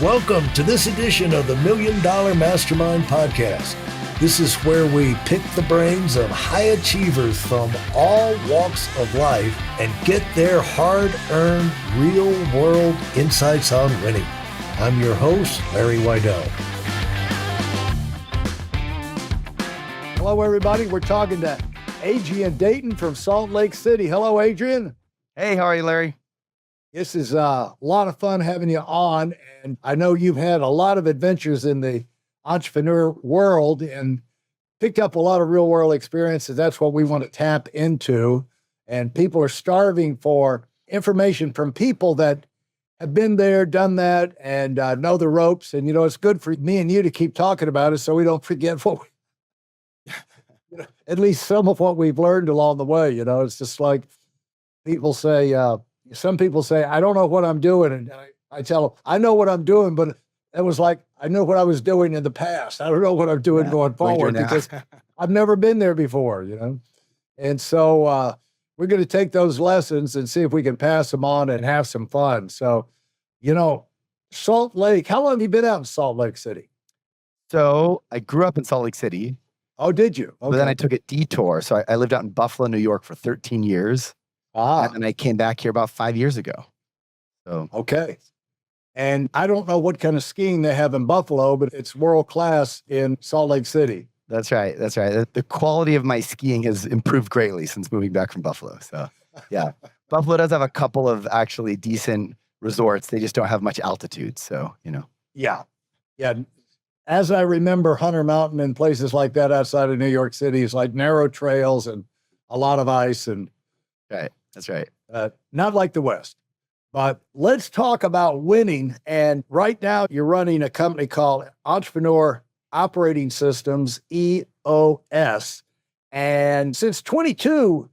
Welcome to this edition of the Million Dollar Mastermind podcast. This is where we pick the brains of high achievers from all walks of life and get their hard-earned, real-world insights on winning. I'm your host, Larry Weidel. Hello, everybody. We're talking to Adrian Dayton from Salt Lake City. Hello, Adrian. Hey, how are you, Larry? This is a lot of fun having you on, and I know you've had a lot of adventures in the entrepreneur world and picked up a lot of real world experiences. That's what we want to tap into, and people are starving for information from people that have been there, done that, and know the ropes. And, it's good for me and you to keep talking about it so we don't forget at least some of what we've learned along the way. It's just like people say, some people say, I don't know what I'm doing. And I tell them, I know what I'm doing, but it was like, I know what I was doing in the past. I don't know what I'm doing going forward because I've never been there before, And so we're going to take those lessons and see if we can pass them on and have some fun. So, Salt Lake, how long have you been out in Salt Lake City? So I grew up in Salt Lake City. Oh, did you? Okay. But then I took a detour. So I lived out in Buffalo, New York for 13 years. And I came back here about 5 years ago. So okay. And I don't know what kind of skiing they have in Buffalo, but it's world class in Salt Lake City. That's right. That's right. The quality of my skiing has improved greatly since moving back from Buffalo. So yeah, Buffalo does have a couple of actually decent resorts. They just don't have much altitude. So, Yeah. Yeah. As I remember, Hunter Mountain and places like that outside of New York City is like narrow trails and a lot of ice. And right. That's right. Not like the West. But let's talk about winning. And right now, you're running a company called Entrepreneur Operating Systems, EOS. And since 22,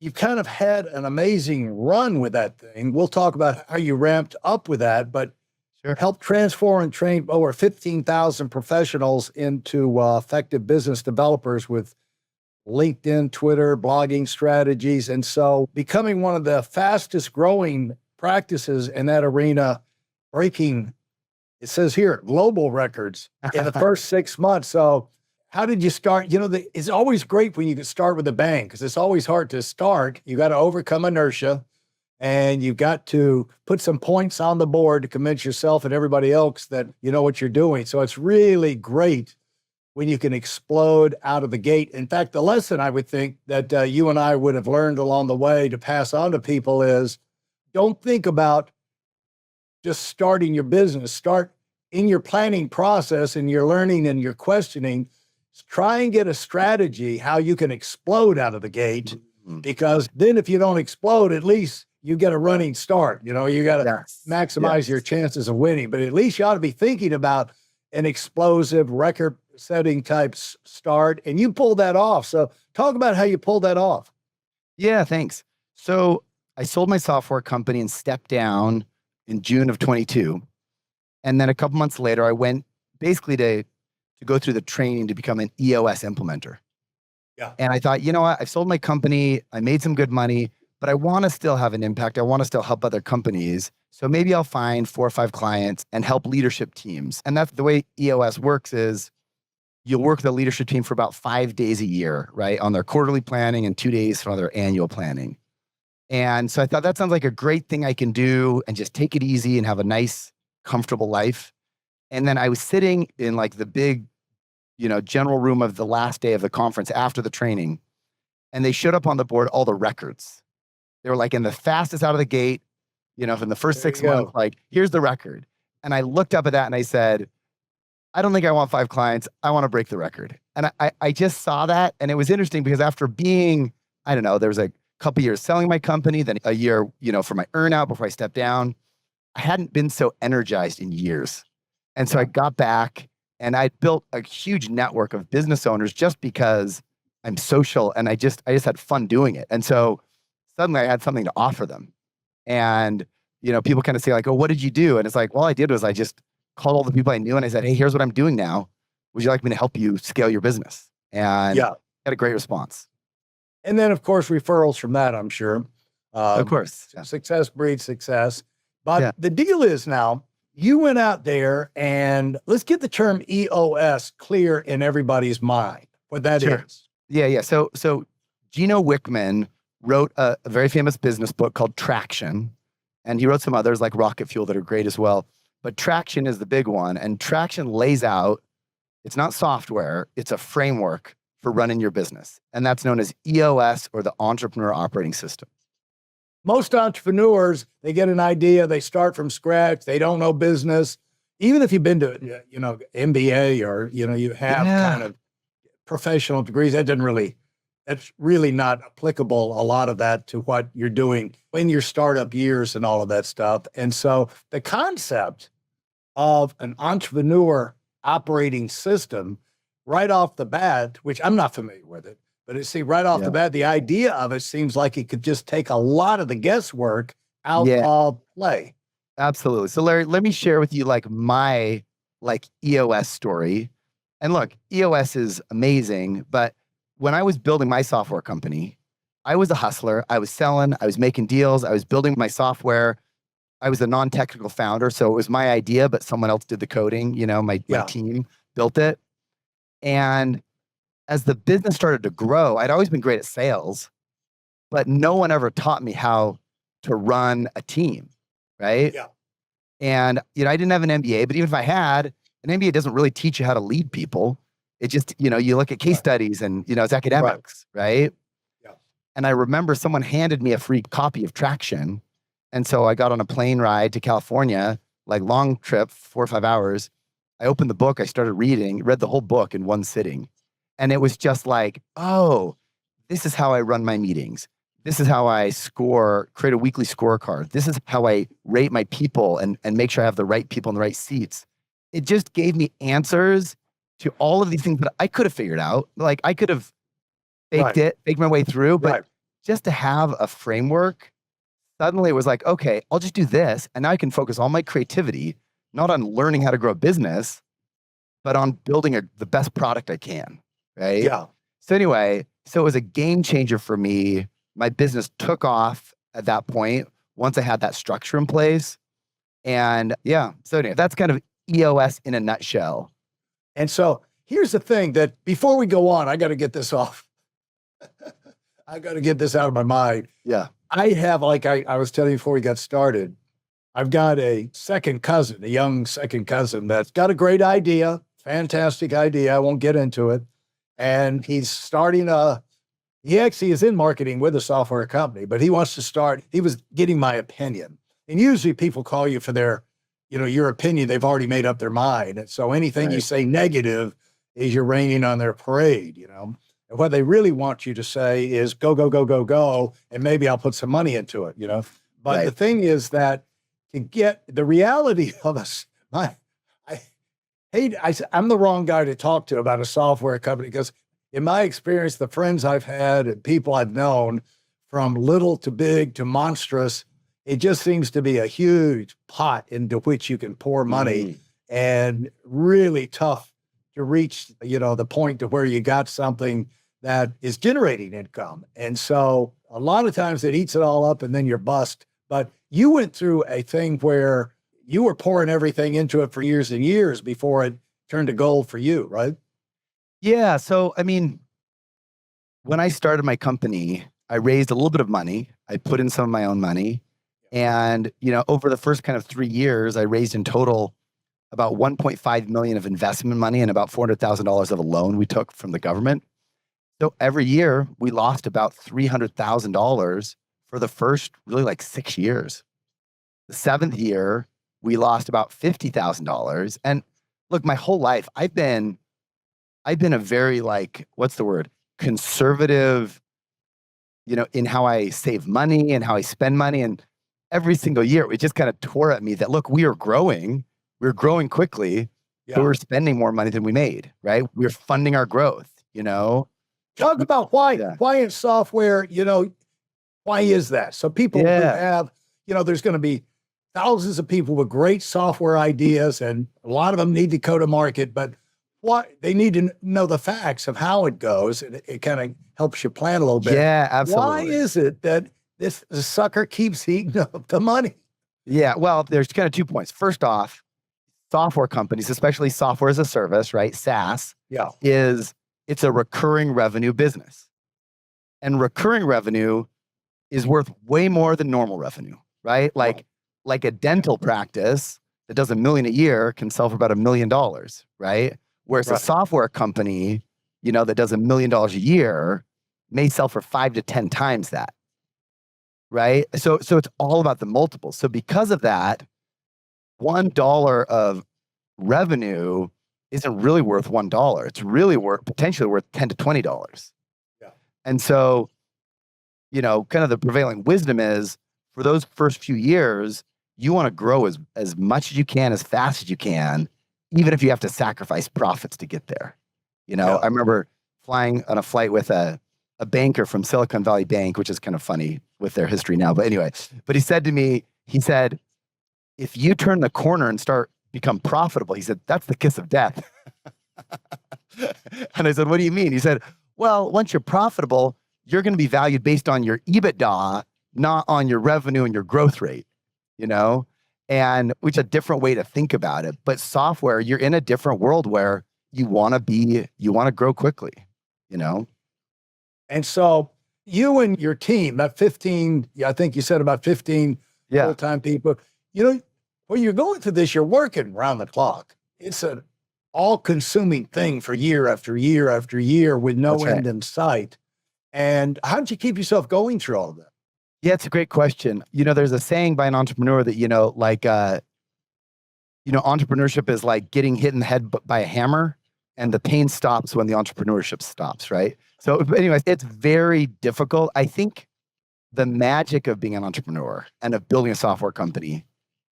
you've kind of had an amazing run with that thing. We'll talk about how you ramped up with that, but helped transform and train over 15,000 professionals into effective business developers with LinkedIn, Twitter, blogging strategies. And so becoming one of the fastest growing practices in that arena, breaking, it says here, global records in the first 6 months. So how did you start? It's always great when you can start with a bang because it's always hard to start. You got to overcome inertia and you've got to put some points on the board to convince yourself and everybody else that you know what you're doing. So it's really great when you can explode out of the gate. In fact, the lesson I would think that you and I would have learned along the way to pass on to people is don't think about just starting your business. Start in your planning process and your learning and your questioning. Try and get a strategy how you can explode out of the gate, because then if you don't explode, at least you get a running start. You got to maximize your chances of winning, but at least you ought to be thinking about an explosive record-setting type start, and you pulled that off. So talk about how you pulled that off. Yeah, thanks. So I sold my software company and stepped down in June of 22. And then a couple months later, I went basically to go through the training to become an EOS implementer. Yeah. And I thought, you know what? I've sold my company. I made some good money, but I want to still have an impact. I want to still help other companies. So maybe I'll find 4 or 5 clients and help leadership teams. And that's the way EOS works is you'll work with a leadership team for about 5 days a year, right? On their quarterly planning and 2 days for their annual planning. And so I thought that sounds like a great thing I can do and just take it easy and have a nice, comfortable life. And then I was sitting in like the big, general room of the last day of the conference after the training. And they showed up on the board all the records. They were like in the fastest out of the gate, from the first 6 months, like, here's the record. And I looked up at that and I said, I don't think I want 5 clients. I want to break the record. And I just saw that. And it was interesting because after being, there was a couple years selling my company, then a year, for my earnout before I stepped down, I hadn't been so energized in years. And so I got back and I built a huge network of business owners just because I'm social and I just had fun doing it. And so suddenly I had something to offer them. And, people kind of say like, oh, what did you do? And it's like, all I did was I just called all the people I knew and I said, hey, here's what I'm doing now. Would you like me to help you scale your business? And got a great response. And then, of course, referrals from that, I'm sure. Of course. Success breeds success. But the deal is now, you went out there and let's get the term EOS clear in everybody's mind, what that Sure. is. Yeah. So Gino Wickman wrote a very famous business book called Traction. And he wrote some others like Rocket Fuel that are great as well. But Traction is the big one. And Traction lays out, it's not software, it's a framework for running your business. And that's known as EOS, or the Entrepreneur Operating System. Most entrepreneurs, they get an idea, they start from scratch, they don't know business. Even if you've been to, MBA, or, you have kind of professional degrees, that's really not applicable, a lot of that, to what you're doing in your startup years and all of that stuff. And so the concept of an entrepreneur operating system right off the bat, which I'm not familiar with it, but right off the bat, the idea of it seems like it could just take a lot of the guesswork out of play. Absolutely. So Larry, let me share with you my EOS story. And look, EOS is amazing, but when I was building my software company, I was a hustler. I was selling, I was making deals, I was building my software. I was a non-technical founder. So it was my idea, but someone else did the coding, my team built it. And as the business started to grow, I'd always been great at sales, but no one ever taught me how to run a team, right? Yeah. And, I didn't have an MBA, but even if I had, an MBA doesn't really teach you how to lead people. It just, you look at case studies and, it's academics, right? Yeah. And I remember someone handed me a free copy of Traction. And so I got on a plane ride to California, long trip, 4 or 5 hours. I opened the book, I started read the whole book in one sitting. And it was just oh, this is how I run my meetings. This is how I create a weekly scorecard. This is how I rate my people and make sure I have the right people in the right seats. It just gave me answers to all of these things that I could have figured out. I could have faked my way through, but just to have a framework, suddenly it was okay, I'll just do this. And now I can focus all my creativity, not on learning how to grow a business, but on building the best product I can, right? Yeah. So anyway, it was a game changer for me. My business took off at that point once I had that structure in place. And so anyway, that's kind of EOS in a nutshell. And so here's the thing, that before we go on, I got to get this off. I got to get this out of my mind. Yeah. I have, I was telling you before we got started, I've got a young second cousin that's got a great idea, fantastic idea. I won't get into it. And he's starting he actually is in marketing with a software company, but he wants to start, he was getting my opinion. And usually people call you for their, your opinion. They've already made up their mind. And so anything you say negative is you're raining on their parade, And what they really want you to say is go, go, go, go, go. And maybe I'll put some money into it, But the thing is that to get the reality of us, I'm the wrong guy to talk to about a software company, because in my experience, the friends I've had and people I've known, from little to big to monstrous, it just seems to be a huge pot into which you can pour money, and really tough to reach, the point to where you got something that is generating income. And so a lot of times it eats it all up and then you're bust. But you went through a thing where you were pouring everything into it for years and years before it turned to gold for you, right? Yeah. So, when I started my company, I raised a little bit of money. I put in some of my own money. And, over the first kind of 3 years, I raised in total about 1.5 million of investment money and about $400,000 of a loan we took from the government. So every year we lost about $300,000 for the first really 6 years. The 7th year, we lost about $50,000. And look, my whole life, I've been a very conservative, in how I save money and how I spend money. And every single year, it just kind of tore at me that, look, we are growing quickly, but we're spending more money than we made, right? We're funding our growth, Talk about why in software, why is that? So people who have, there's going to be thousands of people with great software ideas, and a lot of them need to go to market, but they need to know the facts of how it goes, and it kind of helps you plan a little bit. Yeah, absolutely. Why is it that the sucker keeps eating up the money? Yeah, well, there's kind of 2 points. First off, software companies, especially software as a service, right? SaaS, Yeah. it's a recurring revenue business. And recurring revenue is worth way more than normal revenue, right? Like a dental practice that does $1 million a year can sell for about $1 million, right? Whereas a software company, that does $1 million a year may sell for 5 to 10 times that, right? So it's all about the multiples. So because of that, $1 of revenue isn't really worth $1. It's really potentially worth $10 to $20. Yeah. And so, kind of the prevailing wisdom is for those first few years, you want to grow as much as you can, as fast as you can, even if you have to sacrifice profits to get there. I remember flying on a flight with a banker from Silicon Valley Bank, which is kind of funny with their history now. But anyway, he said to me, if you turn the corner and become profitable, he said, that's the kiss of death. And I said, what do you mean? He said, well, once you're profitable, you're going to be valued based on your EBITDA, not on your revenue and your growth rate, and which is a different way to think about it. But software, you're in a different world where you want to grow quickly, And so you and your team, that 15, I think you said about 15 full-time people, when you're going through this, you're working around the clock. It's an all-consuming thing for year after year after year with no end in sight. And how did you keep yourself going through all of that? Yeah, it's a great question. There's a saying by an entrepreneur that, entrepreneurship is like getting hit in the head by a hammer, and the pain stops when the entrepreneurship stops, right? So anyways, it's very difficult. I think the magic of being an entrepreneur and of building a software company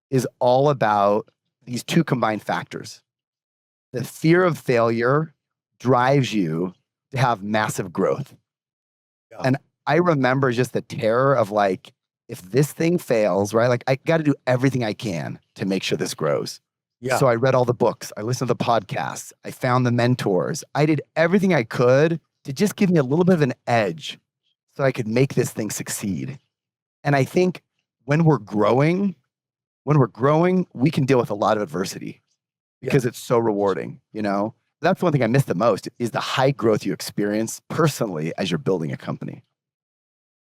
is all about these two combined factors. The fear of failure drives you to have massive growth. Yeah. And I remember just the terror of if this thing fails, right? I got to do everything I can to make sure this grows. Yeah. So I read all the books. I listened to the podcasts. I found the mentors. I did everything I could to just give me a little bit of an edge so I could make this thing succeed. And I think when we're growing, we can deal with a lot of adversity because it's so rewarding, That's one thing I miss the most is the high growth you experience personally as you're building a company.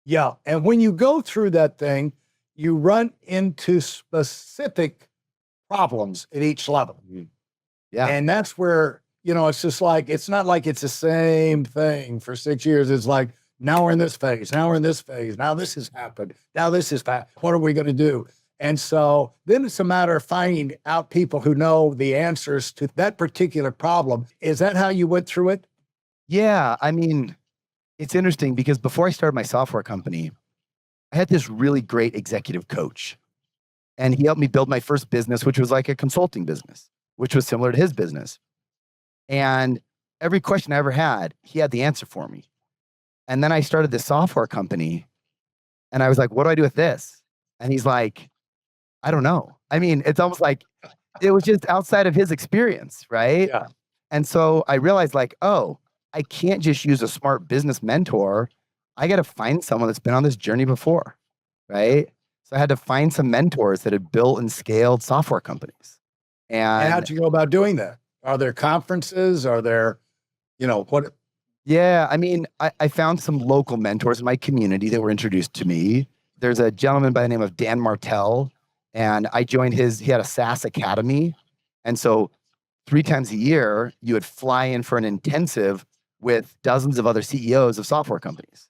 Yeah. And when you go through that thing, you run into specific problems at each level. Yeah. And that's where, it's just it's not like it's the same thing for 6 years. It's like, now we're in this phase. Now we're in this phase. Now this has happened. Now this is that. What are we going to do? And so then it's a matter of finding out people who know the answers to that particular problem. Is that how you went through it? Yeah. I mean, it's interesting because before I started my software company, I had this really great executive coach. And he helped me build my first business, which was like a consulting business, which was similar to his business. And every question I ever had, he had the answer for me. And then I started this software company and I was like, what do I do with this? And he's like, I don't know. I mean, it's almost like it was just outside of his experience, right? Yeah. And so I realized I can't just use a smart business mentor. I got to find someone that's been on this journey before, right? So I had to find some mentors that had built and scaled software companies. And how'd you go about doing that? Are there conferences? Are there, what? Yeah, I mean, I found some local mentors in my community that were introduced to me. There's a gentleman by the name of Dan Martell, and I joined he had a SaaS academy. And so 3 times a year, you would fly in for an intensive with dozens of other CEOs of software companies.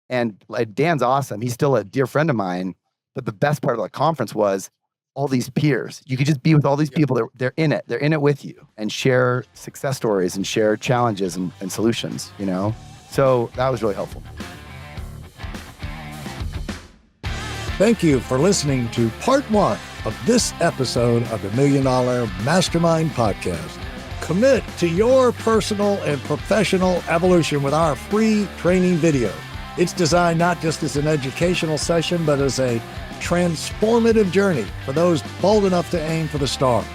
And Dan's awesome. He's still a dear friend of mine. But the best part of the conference was all these peers. You could just be with all these people. They're in it. They're in it with you and share success stories and share challenges and solutions, So that was really helpful. Thank you for listening to part 1 of this episode of the Million Dollar Mastermind podcast. Commit to your personal and professional evolution with our free training video. It's designed not just as an educational session, but as a transformative journey for those bold enough to aim for the stars.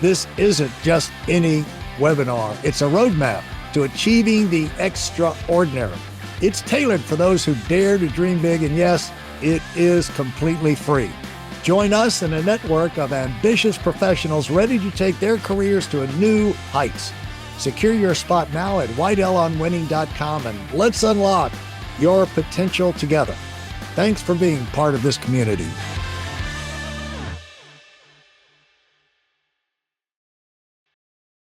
This isn't just any webinar. It's a roadmap to achieving the extraordinary. It's tailored for those who dare to dream big, and yes, it is completely free. Join us in a network of ambitious professionals ready to take their careers to new heights. Secure your spot now at weidelonwinning.com and let's unlock your potential together. Thanks for being part of this community.